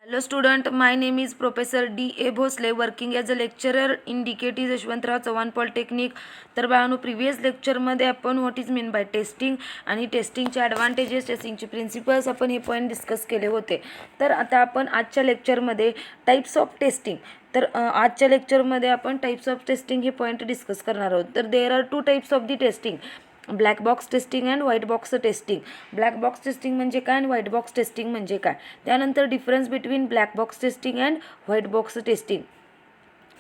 Hello student, my name is Professor D.A. Bhosle working as a lecturer in DKT Yashwantrao Chavan polytechnic. तर बाळांनो, previous लेक्चरमध्ये आपण what is mean bye testing आणि टेस्टिंगचे advantages, टेस्टिंगचे principles आपण हे point discuss केले होते. तर आता आपण आजच्या लेक्चरमध्ये टाईप्स ऑफ टेस्टिंग, तर आजच्या लेक्चरमध्ये आपण टाईप्स ऑफ टेस्टिंग हे पॉईंट डिस्कस करणार आहोत. तर there are two types of the testing, black box testing and white box testing. Black box testing म्हणजे काय आणि व्हाईट बॉक्स टेस्टिंग म्हणजे काय, त्यानंतर difference between black box testing and white box testing.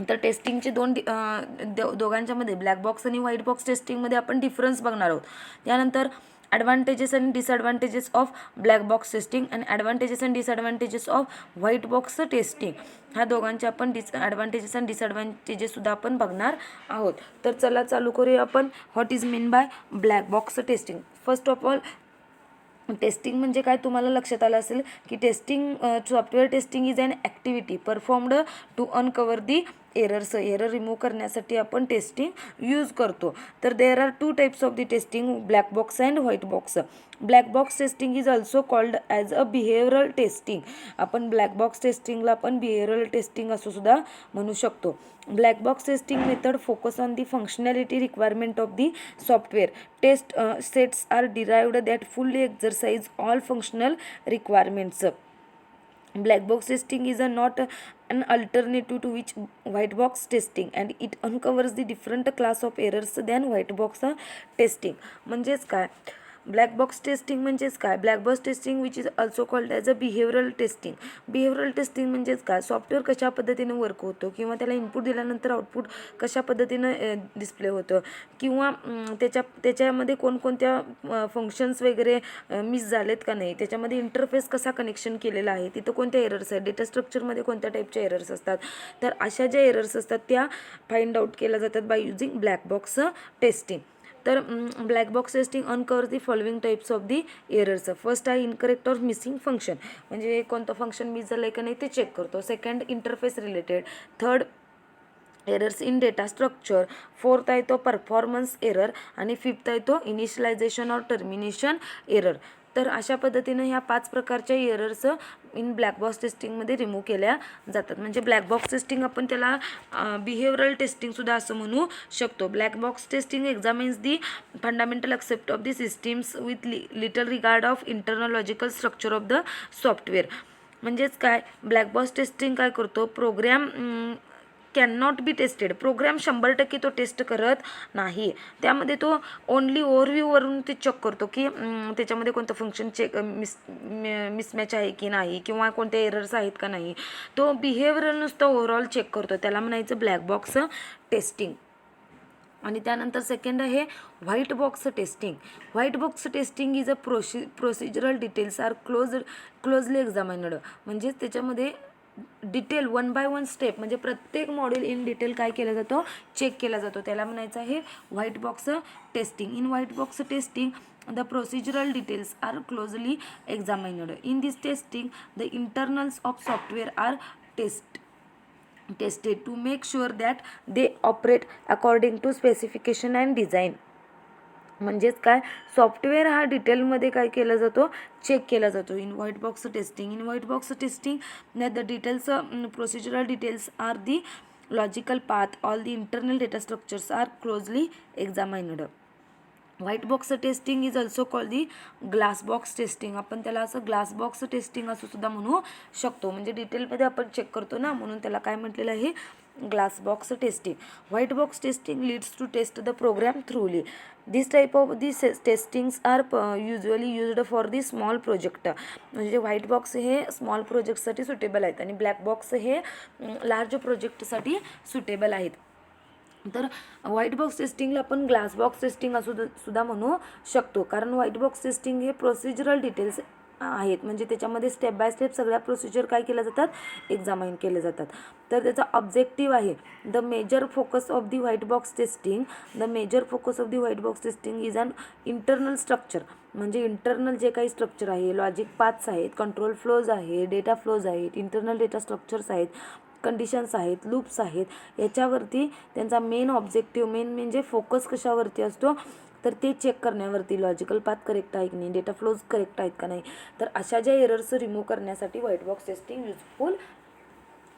तर टेस्टिंगचे दोघांच्यामध्ये ब्लॅक बॉक्स आणि white box टेस्टिंगमध्ये आपण डिफरन्स बघणार आहोत. त्यानंतर ॲडव्हान्टेजेस आणि disadvantages of black box testing and advantages and disadvantages of white box testing. ह्या दोघांचे आपण ॲडव्हान्टेजेस आणि डिसॲडव्हान्टेजेससुद्धा आपण बघणार आहोत. तर चला चालू करूया आपण what is mean by black box testing. First of all, testing म्हणजे काय तुम्हाला लक्षात आलं असेल की testing, software testing is an activity performed to uncover the errors. Error remove करण्यासाठी आपण टेस्टिंग यूज करतो. तर there are two types of the testing, black box and white box. Black box testing is also called as a behavioural testing. आपण black box टेस्टिंगला आपण behavioural testing असं सुद्धा म्हणू शकतो. Black box testing method focus on the functionality requirement of the software. Test sets are derived that fully exercise all functional requirements. Black box testing is not an alternative to which white box testing, and it uncovers the different class of errors than white box testing. म्हणजेच काय black box testing म्हणजेच काय, black box testing which is also called as a behavioural testing. Behavioural testing म्हणजेच काय, software कशा पद्धतीने work होतो किंवा त्याला इनपुट दिल्यानंतर आउटपुट कशा पद्धतीनं डिस्प्ले होतं किंवा त्याच्यामध्ये कोणकोणत्या फंक्शन्स वगैरे मिस झालेत का नाही, त्याच्यामध्ये इंटरफेस कसा कनेक्शन केलेला आहे, तिथं कोणत्या एरर्स आहेत, डेटा स्ट्रक्चरमध्ये कोणत्या टाईपच्या एरर्स असतात. तर अशा ज्या एरर्स असतात त्या फाइंड आउट केल्या जातात by using black box testing. तर black box testing uncover the following types of the errors. First आहे इनकरेक्ट ऑर मिसिंग फंक्शन, म्हणजे कोणतं फंक्शन मिस झालं आहे का नाही ते चेक करतो. Second, interface related. Third, errors in data structure. Fourth आहे तो परफॉर्मन्स एरर. आणि फिफ्थ आहे तो इनिशियलायझेशन ऑर टर्मिनेशन एरर. तर अशा पद्धतीनं ह्या 5 प्रकारच्या एरर्स इन ब्लॅक बॉक्स टेस्टिंगमध्ये रिमूव्ह केल्या जातात. म्हणजे ब्लॅक बॉक्स टेस्टिंग आपण त्याला बिहेवियरल टेस्टिंगसुद्धा असं म्हणू शकतो. Black box testing examines the fundamental except of the systems with little regard of internal logical structure of the software. म्हणजेच काय, ब्लॅक बॉक्स टेस्टिंग काय करतो, program can not be tested. Program 100% तो टेस्ट करत नाही. त्यामध्ये तो ओनली ओव्हरव्ह्यूवरून ते चेक करतो की त्याच्यामध्ये कोणतं फंक्शन मिसमॅच आहे की नाही किंवा कोणते एरर्स आहेत का नाही. तो बिहेवियर नुसतं ओव्हरऑल चेक करतो, त्याला म्हणायचं ब्लॅक बॉक्स टेस्टिंग. आणि त्यानंतर सेकंड आहे white box testing. White box testing is a procedural details are closely examined. म्हणजेच त्याच्यामध्ये डिटेल 1 by 1 स्टेप, म्हणजे प्रत्येक मॉड्यूल इन डिटेल काय केला जातो, चेक केला जातो, त्याला म्हणायचं आहे white box testing. In white box testing the procedural details are closely examined. In this testing, the internals of software are tested to make sure that they operate according to specification and design. म्हणजेच काय, software हा डिटेलमध्ये काय केला जातो, check केला जातो. In white box testing. In white box testing the details, procedural details are the logical path, all the internal data structures are closely examined. White box testing is also called the glass box testing. आपण त्याला असं glass box testing असं सुद्धा म्हणू शकतो. म्हणजे डिटेलमध्ये आपण चेक करतो ना, म्हणून त्याला काय म्हटलेलं आहे, glass box testing. White box testing leads to test the program thoroughly. This type of the testings are usually used for the small project. म्हणजे व्हाईट बॉक्स हे स्मॉल प्रोजेक्टसाठी सुटेबल आहेत आणि ब्लॅक बॉक्स हे लार्ज प्रोजेक्टसाठी सुटेबल आहेत. तर व्हाईट बॉक्स टेस्टिंगला आपण ग्लास बॉक्स टेस्टिंग असं सुद्धा म्हणू शकतो, कारण व्हाईट बॉक्स टेस्टिंग हे प्रोसिजरल डिटेल्स आहेत. म्हणजे त्याच्यामध्ये स्टेप बाय स्टेप सगळ्या प्रोसिजर काय केल्या जातात, एक्झामाइन केले जातात. तर त्याचा ऑब्जेक्टिव्ह आहे the major focus of the white box testing. The major focus of the white box testing is an internal structure. म्हणजे इंटरनल जे काही स्ट्रक्चर आहे, लॉजिक पाथ्स आहेत, कंट्रोल फ्लोज आहे, डेटा फ्लोज आहेत, इंटरनल डेटा स्ट्रक्चर्स आहेत, conditions आहेत, loops आहेत, याच्यावरती त्यांचा मेन ऑब्जेक्टिव्ह, मेन म्हणजे फोकस कशावरती असतो, तर ते चेक करण्यावरती लॉजिकल पाथ करेक्ट आहे की नाही, डेटा फ्लोज करेक्ट आहेत का नाही, तर अशा ज्या एरर्स रिमूव्ह करण्यासाठी व्हाईट बॉक्स टेस्टिंग युजफुल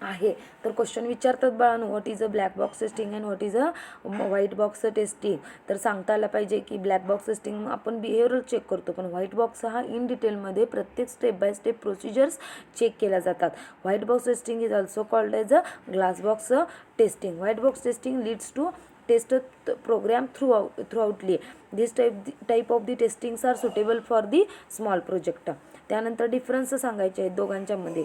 आहे. तर क्वेश्चन विचारतात बाळांनो, what is a black box testing and what is a white box testing. तर सांगता आलं पाहिजे की ब्लॅक बॉक्स टेस्टिंग आपण बिहेवियर चेक करतो, पण व्हाईट बॉक्स हा इन डिटेलमध्ये प्रत्येक step by step procedures check केल्या जातात. White box testing is also called as a glass box testing. White box testing leads to test program throughoutly. This type of the testings are suitable for the small project. त्यानंतर difference सांगायचे आहेत दोघांच्यामध्ये.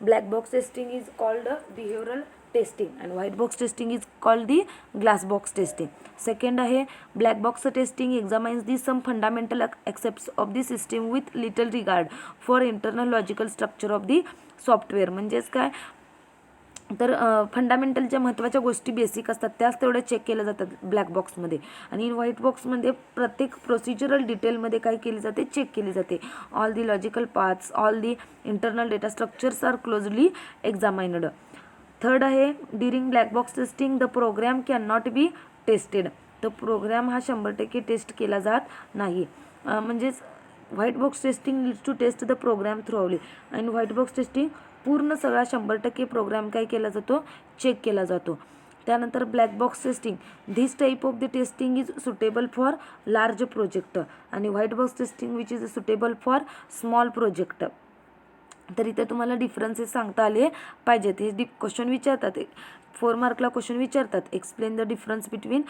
Black box testing is called behavioural testing and white box testing is called the glass box testing. Second आहे black box testing examines the some fundamental excepts of the system with little regard for internal logical structure of the software. म्हणजेच काय, तर fundamental ज्या महत्त्वाच्या गोष्टी basic असतात त्याच तेवढ्या चेक केल्या जातात ब्लॅक बॉक्समध्ये. आणि व्हाईट बॉक्समध्ये प्रत्येक प्रोसिजरल डिटेलमध्ये काय केली जाते, चेक केली जाते. All the logical parts, all the internal data structures are closely examined. Third आहे during black box testing the program can not be tested. तर प्रोग्राम हा 100% टेस्ट केला जात नाही. म्हणजेच white box testing leads to test the program throughoutly. आणि white box testing पूर्ण सगळा 100% प्रोग्राम काय केला जातो, चेक केला जातो. त्यानंतर black box testing, this type of the testing is suitable for large project आणि white box testing which is suitable for small project. तर इथे तुम्हाला डिफरन्सेस सांगता आले पाहिजेत. हे क्वेश्चन विचारतात, 4 मार्कला क्वेश्चन विचारतात. Explain the difference between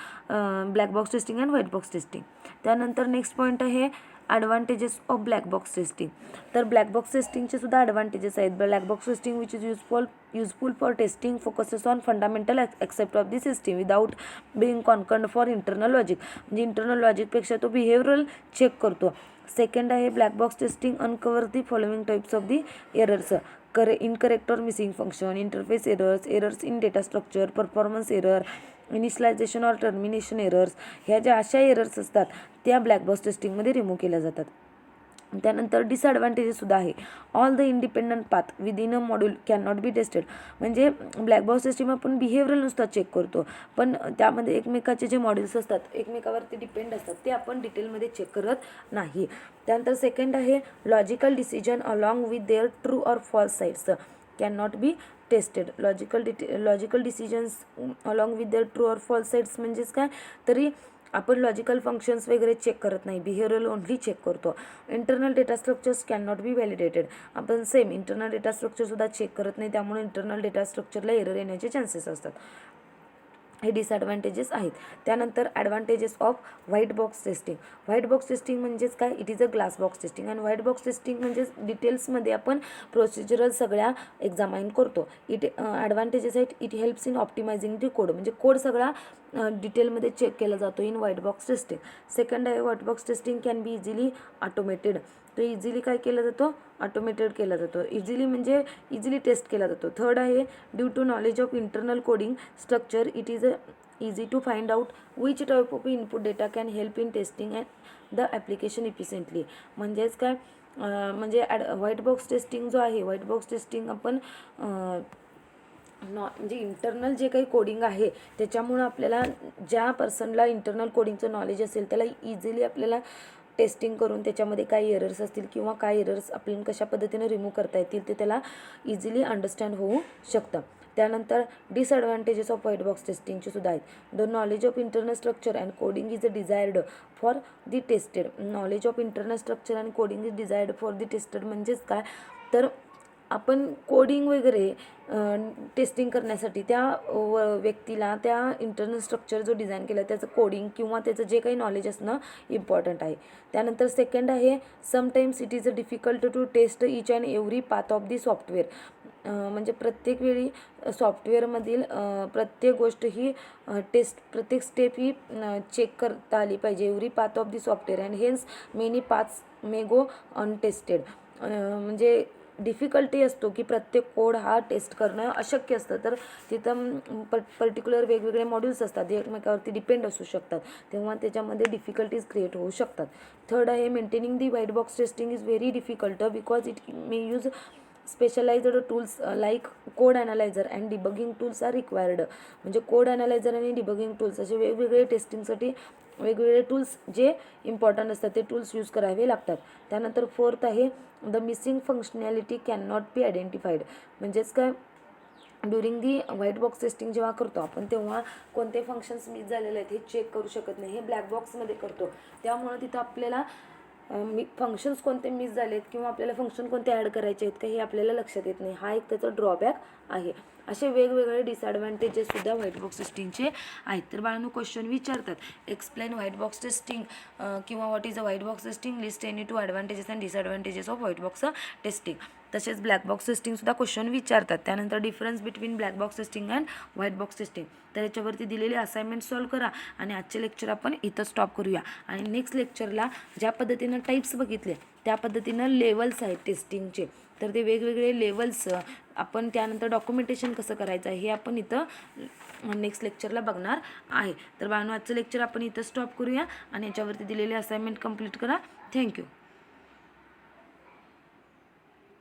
black box testing and white box testing. त्यानंतर नेक्स्ट पॉईंट आहे advantages of black box testing. तर ब्लॅक बॉक्स टेस्टिंगचे सुद्धा ॲडव्हान्टेजेस आहेत. Black box testing which is useful for testing focuses on fundamental except of the system without being concerned for internal logic. म्हणजे internal लॉजिकपेक्षा तो behavioral check करतो. Second आहे black box testing uncover the following types of the errors. Incorrect or missing function, interface errors, errors in data structure, performance error, initialisation or termination errors. ह्या ज्या अशा errors असतात त्या black box टेस्टिंगमध्ये remove केल्या जातात. त्यानंतर डिसॲडव्हान्टेजेससुद्धा आहे. All the independent path within a module can not be tested. म्हणजे ब्लॅक बॉक्स टेस्टिंग आपण बिहेवियरल नुसता चेक करतो, पण त्यामध्ये एकमेकाचे जे मॉड्यूल्स असतात एकमेकावरती डिपेंड असतात ते आपण डिटेलमध्ये चेक करत नाही. त्यानंतर सेकंड आहे logical decision along with their true or false sides can not be tested. Logical decisions along with their true or false sides म्हणजेच काय, तरी आपण लॉजिकल फंक्शन्स वगैरे चेक करत नाही, बिहेवियरल ओनली चेक करतो. Internal data structures can not be validated. आपण same internal data स्ट्रक्चरसुद्धा चेक करत नाही, त्यामुळे इंटरनल डेटा स्ट्रक्चरला एरर येण्याचे चान्सेस असतात. हे डिसॲडव्हान्टेजेस आहेत. त्यानंतर advantages of white box testing. White box testing म्हणजेच काय, it is a glass box testing. आणि व्हाईट बॉक्स टेस्टिंग म्हणजेच डिटेल्समध्ये आपण प्रोसिजरल सगळ्या एक्झामाइन करतो. ॲडव्हान्टेजेस आहेत, it helps in optimising the code. म्हणजे कोड सगळा डिटेलमध्ये चेक केला जातो in white box testing. Second आहे white box testing can be easily automated. तो इझिली काय केला जातो, ऑटोमेटेड केला जातो. इझिली म्हणजे इझिली टेस्ट केला जातो. थर्ड आहे due to knowledge of internal coding structure it is easy to find out which type of input data can help in testing and the application efficiently. म्हणजेच काय, म्हणजे white box testing जो आहे, white box testing आपण म्हणजे internal जे काही coding आहे त्याच्यामुळं आपल्याला ज्या पर्सनला इंटरनल कोडिंगचं नॉलेज असेल त्याला इझिली आपल्याला टेस्टिंग करून त्याच्यामध्ये काही एरर्स असतील किंवा काय एरर्स आपल्याला कशा पद्धतीने रिमूव्ह करता येतील ते त्याला इझिली अंडरस्टँड होऊ शकतं. त्यानंतर डिसॲडव्हान्टेजेस ऑफ व्हाईट बॉक्स टेस्टिंगचे सुद्धा आहेत. The knowledge of internal structure and coding is desired for the tested. Knowledge of internal structure and coding is desired for the tested म्हणजेच काय, तर आपण कोडिंग वगैरे टेस्टिंग करण्यासाठी त्या व्यक्तीला त्या इंटरनल स्ट्रक्चर जो डिझाईन केला त्याचं कोडिंग किंवा त्याचं जे काही नॉलेज असणं इम्पॉर्टंट आहे. त्यानंतर सेकंड आहे sometimes it is a difficult to test each and every path of the software. म्हणजे प्रत्येक वेळी सॉफ्टवेअरमधील प्रत्येक गोष्ट ही प्रत्येक स्टेप ही चेक करता आली पाहिजे. Every path of the software and hence many paths may go untested. म्हणजे डिफिकल्टी असतो की प्रत्येक कोड हा टेस्ट करणं अशक्य असतं. तर तिथं पर्टिक्युलर वेगवेगळे मॉड्यूल्स असतात जे एकमेकावरती डिपेंड असू शकतात, तेव्हा त्याच्यामध्ये डिफिकल्टीज क्रिएट होऊ शकतात. थर्ड आहे maintaining the white box testing is very difficult because it may use specialized tools like code analyzer and debugging tools are required. म्हणजे कोड ॲनालायझर आणि डिबगिंग टूल्स असे वेगवेगळे टेस्टिंगसाठी वेगवेगळे टूल्स जे इम्पॉर्टंट असतात ते टूल्स यूज करावे लागतात. त्यानंतर फोर्थ आहे the missing functionality can not B identified. म्हणजेच काय, during the white box testing जेव्हा करतो आपण तेव्हा कोणते फंक्शन्स मिस झालेले आहेत हे चेक करू शकत नाही, हे ब्लॅक बॉक्समध्ये करतो. त्यामुळं तिथं आपल्याला फंक्शन्स कोणते मिस झाले आहेत किंवा आपल्याला फंक्शन कोणते ॲड करायचे आहेत का हे आपल्याला लक्षात येत नाही. हा एक त्याचा ड्रॉबॅक आहे. असे वेगवेगळे डिसॲडव्हान्टेजेससुद्धा व्हाईट बॉक्स टेस्टिंगचे आहेत. तर बाळांनो क्वेश्चन विचारतात, एक्सप्लेन व्हाईट बॉक्स टेस्टिंग किंवा what is a white box testing, list any two advantages and disadvantages of white box testing. तसेच ब्लॅक बॉक्स टेस्टिंगसुद्धा क्वेश्चन विचारतात. त्यानंतर difference between black box testing and white box testing. तर याच्यावरती दिलेली assignment solve करा आणि आजचे लेक्चर आपण इथं स्टॉप करूया. आणि नेक्स्ट लेक्चरला ज्या पद्धतीनं टाईप्स बघितले त्या पद्धतीनं लेवल्स आहेत टेस्टिंगचे, तर ते वेगवेगळे लेवल्स आपण त्यानंतर डॉक्युमेंटेशन कसं करायचं आहे हे आपण इथं नेक्स्ट लेक्चरला बघणार आहे. तर बाळांनो आजचं लेक्चर आपण इथं स्टॉप करूया आणि याच्यावरती दिलेले असाइनमेंट कंप्लीट करा. थँक्यू.